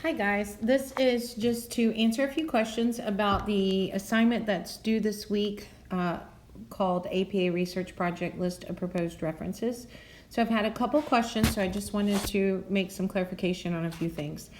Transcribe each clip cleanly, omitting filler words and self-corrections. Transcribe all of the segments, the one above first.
Hi guys, this is just to answer a few questions about the assignment that's due this week called APA Research Project List of Proposed References. So I've had a couple questions, so I just wanted to make some clarification on a few things.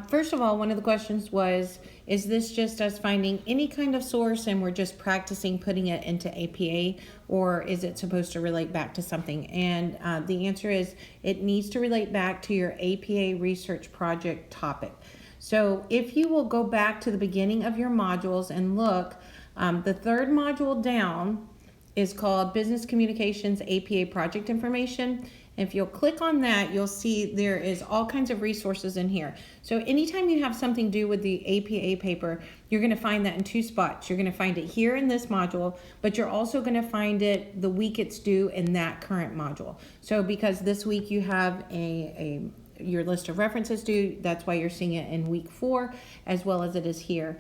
First of all, one of the questions was, is this just us finding any kind of source and we're just practicing putting it into APA, or is it supposed to relate back to something? And the answer is it needs to relate back to your APA research project topic. So if you will go back to the beginning of your modules and look, the third module down is called Business Communications APA Project Information. If you'll click on that, you'll see there is all kinds of resources in here. So anytime you have something to do with the APA paper, you're going to find that in two spots. You're going to find it here in this module, but you're also going to find it the week it's due in that current module. So because this week you have your list of references due, that's why you're seeing it in week 4, as well as it is here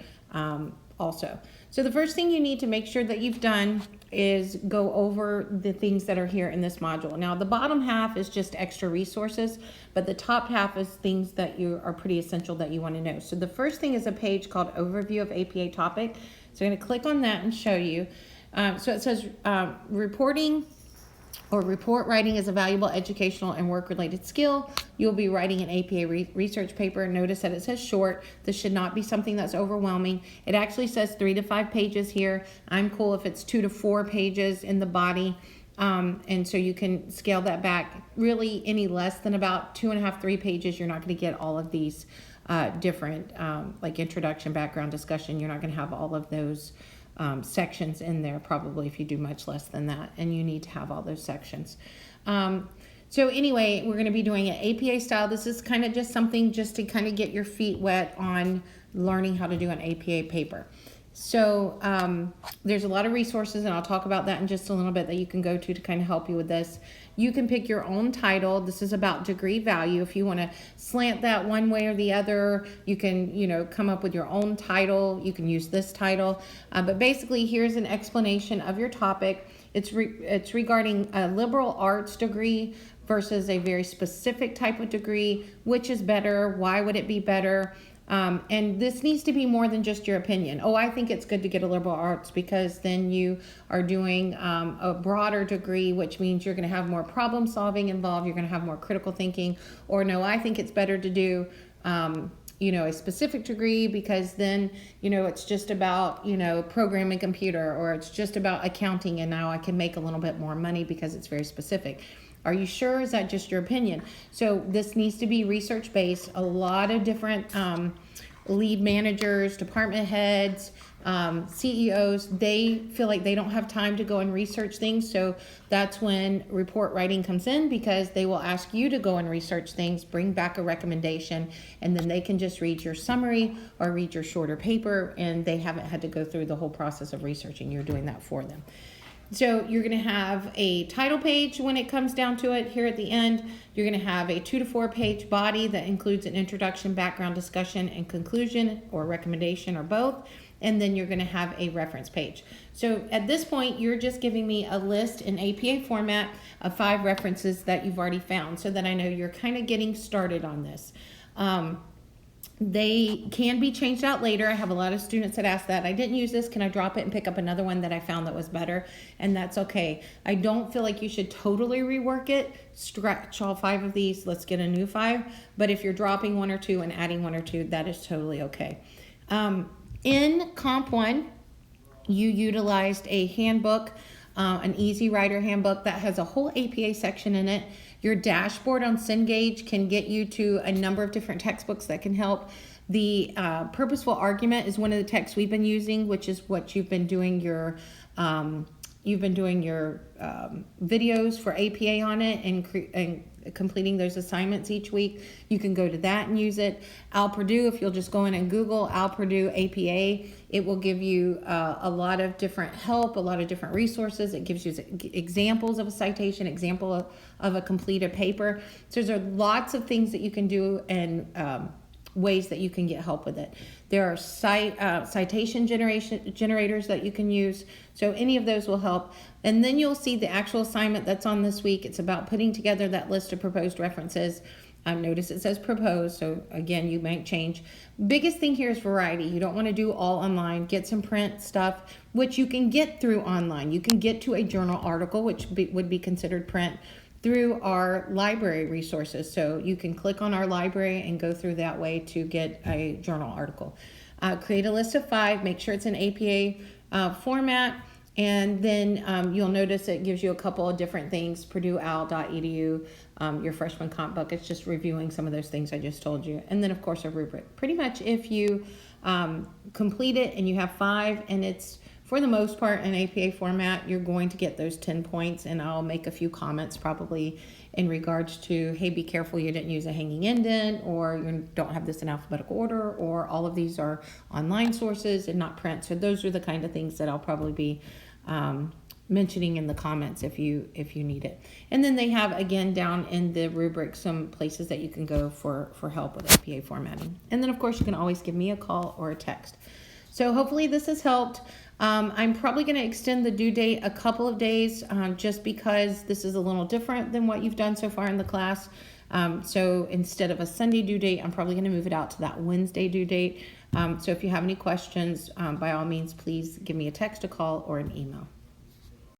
also. So the first thing you need to make sure that you've done is go over the things that are here in this module. Now the bottom half is just extra resources, but the top half is things that you are pretty essential that you want to know. So the first thing is a page called Overview of APA Topic. So I'm going to click on that and show you. So it says reporting or report writing is a valuable educational and work-related skill. You'll be writing an APA research paper. Notice that it says short. This should not be something that's overwhelming. It actually says 3 to 5 pages here. I'm cool if it's 2 to 4 pages in the body. And so you can scale that back. Really, any less than about 2.5, 3 pages, you're not going to get all of these different, like introduction, background, discussion. You're not going to have all of those sections in there probably if you do much less than that, and you need to have all those sections. So anyway, we're going to be doing it APA style. This is kind of just something just to kind of get your feet wet on learning how to do an APA paper. So there's a lot of resources, and I'll talk about that in just a little bit, that you can go to kind of help you with this. You can pick your own title. This is about degree value. If you want to slant that one way or the other, you can, come up with your own title. You can use this title. But basically, here's an explanation of your topic. It's regarding a liberal arts degree versus a very specific type of degree. Which is better? Why would it be better? And this needs to be more than just your opinion. Oh, I think it's good to get a liberal arts because then you are doing a broader degree, which means you're going to have more problem solving involved. You're going to have more critical thinking. Or no, I think it's better to do a specific degree because then, it's just about, programming computer, or it's just about accounting, and now I can make a little bit more money because it's very specific. Are you sure? Is that just your opinion? So this needs to be research-based. A lot of different lead managers, department heads, CEOs, they feel like they don't have time to go and research things. So that's when report writing comes in, because they will ask you to go and research things, bring back a recommendation, and then they can just read your summary or read your shorter paper, and they haven't had to go through the whole process of researching. You're doing that for them. So you're going to have a title page when it comes down to it here at the end. You're going to have a 2 to 4 page body that includes an introduction, background, discussion, and conclusion, or recommendation, or both. And then you're going to have a reference page. So at this point, you're just giving me a list in APA format of 5 references that you've already found, so that I know you're kind of getting started on this. They can be changed out later. I have a lot of students that ask that. I didn't use this. Can I drop it and pick up another one that I found that was better? And that's okay. I don't feel like you should totally rework it. Stretch all 5 of these. Let's get a new 5. But if you're dropping 1 or 2 and adding 1 or 2, that is totally okay. In Comp 1, you utilized a handbook, an Easy Writer handbook that has a whole APA section in it. Your dashboard on Cengage can get you to a number of different textbooks that can help. The Purposeful Argument is one of the texts we've been using, which is what you've been doing your videos for APA on it, and completing those assignments each week. You can go to that and use it. Al Purdue, if you'll just go in and Google Al Purdue APA, it will give you a lot of different help, a lot of different resources. It gives you examples of a citation, example of a completed paper. So there's lots of things that you can do, and ways that you can get help with it. There are citation generators that you can use. So any of those will help. And then you'll see the actual assignment that's on this week. It's about putting together that list of proposed references. Notice it says proposed, so again, you might change. Biggest thing here is variety. You don't want to do all online. Get some print stuff, which you can get through online. You can get to a journal article, which would be considered print, through our library resources. So you can click on our library and go through that way to get a journal article. Create a list of 5. Make sure it's an APA format. And then you'll notice it gives you a couple of different things, purdueowl.edu, your freshman comp book. It's just reviewing some of those things I just told you. And then, of course, a rubric. Pretty much if you complete it and you have 5 and it's, for the most part, in APA format, you're going to get those 10 points. And I'll make a few comments probably in regards to, hey, be careful you didn't use a hanging indent, or you don't have this in alphabetical order, or all of these are online sources and not print. So those are the kind of things that I'll probably be mentioning in the comments if you need it. And then they have, again, down in the rubric, some places that you can go for help with APA formatting. And then, of course, you can always give me a call or a text. So hopefully this has helped. I'm probably going to extend the due date a couple of days just because this is a little different than what you've done so far in the class. So instead of a Sunday due date, I'm probably going to move it out to that Wednesday due date. So if you have any questions, by all means, please give me a text, a call, or an email.